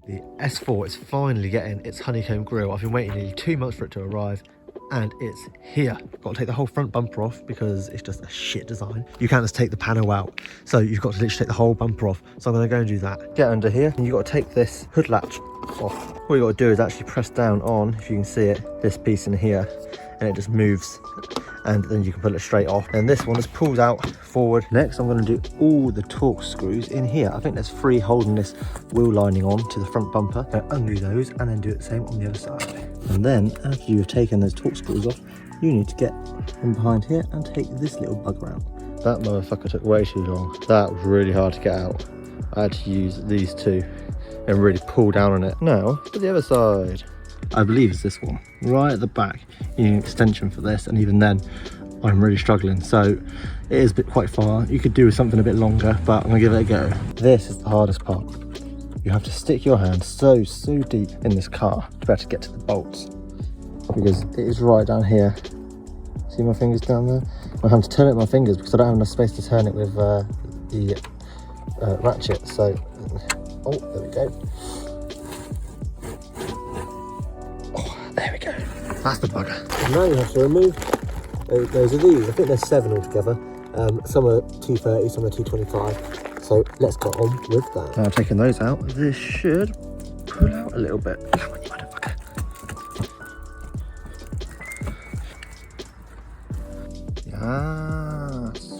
The S4 is finally getting its Honeycomb grille. I've been waiting nearly 2 months for it to arrive, and it's here. Got to take the whole front bumper off because it's just a shit design. You can't just take the panel out, so you've got to literally take the whole bumper off. So I'm going to go and do that. Get under here, and you've got to take this hood latch off. All you got to do is actually press down on, if you can see it, this piece in here, and it just moves, and then you can pull it straight off. And this one just pulls out forward. Next, I'm going to do all the torque screws in here. I think there's 3 holding this wheel lining on to the front bumper. Undo those and then do it the same on the other side. And then after you've taken those torque screws off, you need to get in behind here and take this little bugger out. That motherfucker took way too long. That was really hard to get out. I had to use these two and really pull down on it. Now to the other side. I believe it's this one right at the back. You need an extension for this, and even then I'm really struggling, so it is a bit quite far. You could do something a bit longer, but I'm gonna give it a go. This is the hardest part. You have to stick your hand so deep in this car to be able to get to the bolts, because it is right down here. See my fingers down there? I have to turn it with my fingers because I don't have enough space to turn it with the ratchet. So, oh, there we go. There we go. That's the bugger. And now you have to remove those are these. I think there's 7 altogether. Some are 230, some are 225. So let's get on with that. Now taking those out, this should pull out a little bit. Come on, you motherfucker. Yes.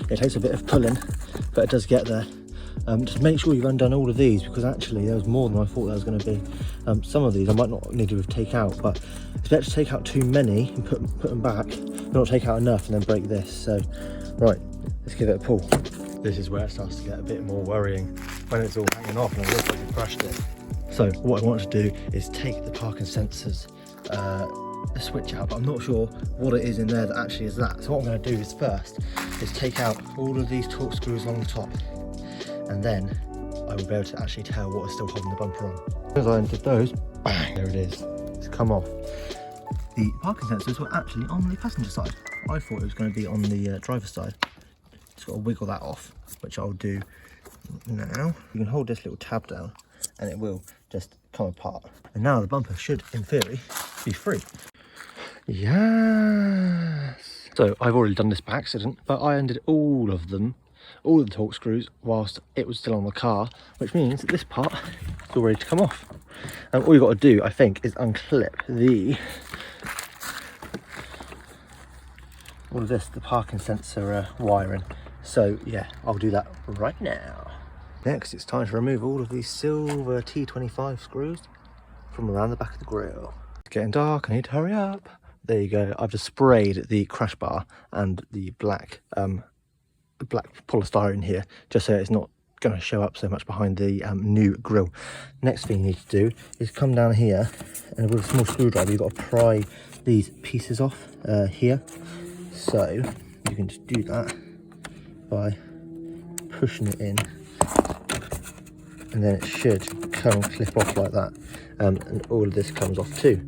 It takes a bit of pulling, but it does get there. Just make sure you've undone all of these, because actually there was more than I thought there was going to be. Some of these I might not need to take out, but it's better to take out too many and put them back, not take out enough and then break this. So, right, let's give it a pull. This is where it starts to get a bit more worrying, when it's all hanging off and it looks like you crushed it. So what I want to do is take the parking sensors switch out, but I'm not sure what it is in there that actually is that. So what I'm going to do is first is take out all of these torque screws along the top, and then I will be able to actually tell what is still holding the bumper on. As I undid those, bang, there it is. It's come off. The parking sensors were actually on the passenger side. I thought it was going to be on the driver's side. Just got to wiggle that off, which I'll do now. You can hold this little tab down and it will just come apart. And now the bumper should, in theory, be free. Yes! So I've already done this by accident, but I undid all of them, all of the torque screws, whilst it was still on the car, which means that this part is all ready to come off. And all you've got to do, I think, is unclip all of this, the parking sensor wiring. So yeah, I'll do that right now. Next, it's time to remove all of these silver T25 screws from around the back of the grille. It's getting dark, I need to hurry up. There you go. I've just sprayed the crash bar and the black polystyrene here, just so it's not going to show up so much behind the new grille. Next thing you need to do is come down here, and with a small screwdriver you've got to pry these pieces off here. So you can just do that by pushing it in, and then it should come and clip off like that. And all of this comes off too.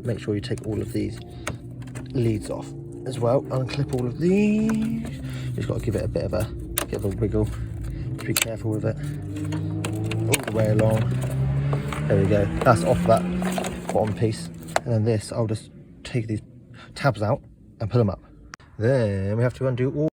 Make sure you take all of these leads off as well. Unclip all of these. You just got to give it a bit of a wiggle. Be careful with it. All the way along. There we go. That's off that bottom piece. And then this, I'll just take these tabs out and pull them up. Then we have to undo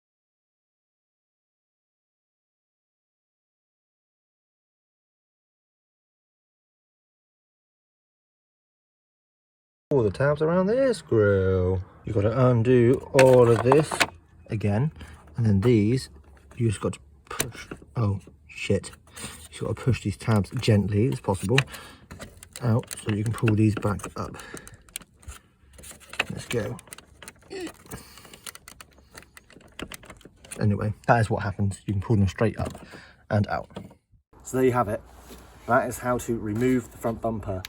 all the tabs around this grille. You've got to undo all of this again, and then these you just got to push. Oh shit! You've got to push these tabs gently as possible out so you can pull these back up. Let's go. Anyway, that is what happens. You can pull them straight up and out. So there you have it. That is how to remove the front bumper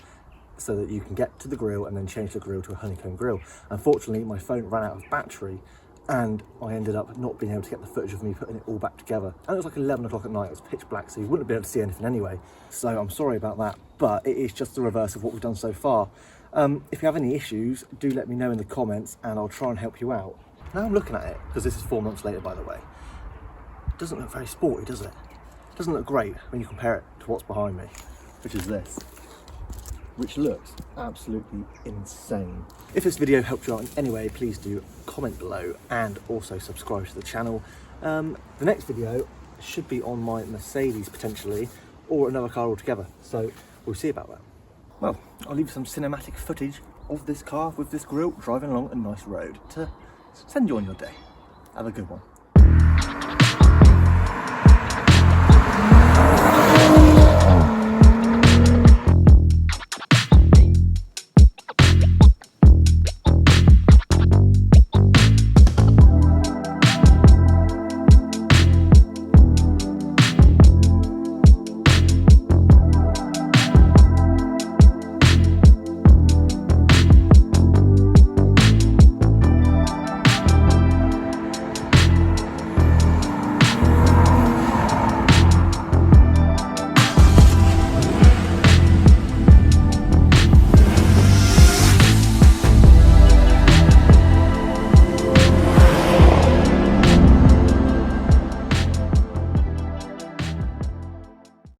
so that you can get to the grille and then change the grille to a Honeycomb grille. Unfortunately, my phone ran out of battery and I ended up not being able to get the footage of me putting it all back together. And it was like 11 o'clock at night, it was pitch black, so you wouldn't be able to see anything anyway. So I'm sorry about that, but it is just the reverse of what we've done so far. If you have any issues, do let me know in the comments and I'll try and help you out. Now I'm looking at it, because this is 4 months later, by the way. It doesn't look very sporty, does it? It doesn't look great when you compare it to what's behind me. which is this, which looks absolutely insane. If this video helped you out in any way, please do comment below and also subscribe to the channel. The next video should be on my Mercedes potentially, or another car altogether, so we'll see about that. Well, I'll leave some cinematic footage of this car with this grille driving along a nice road to send you on your day. Have a good one.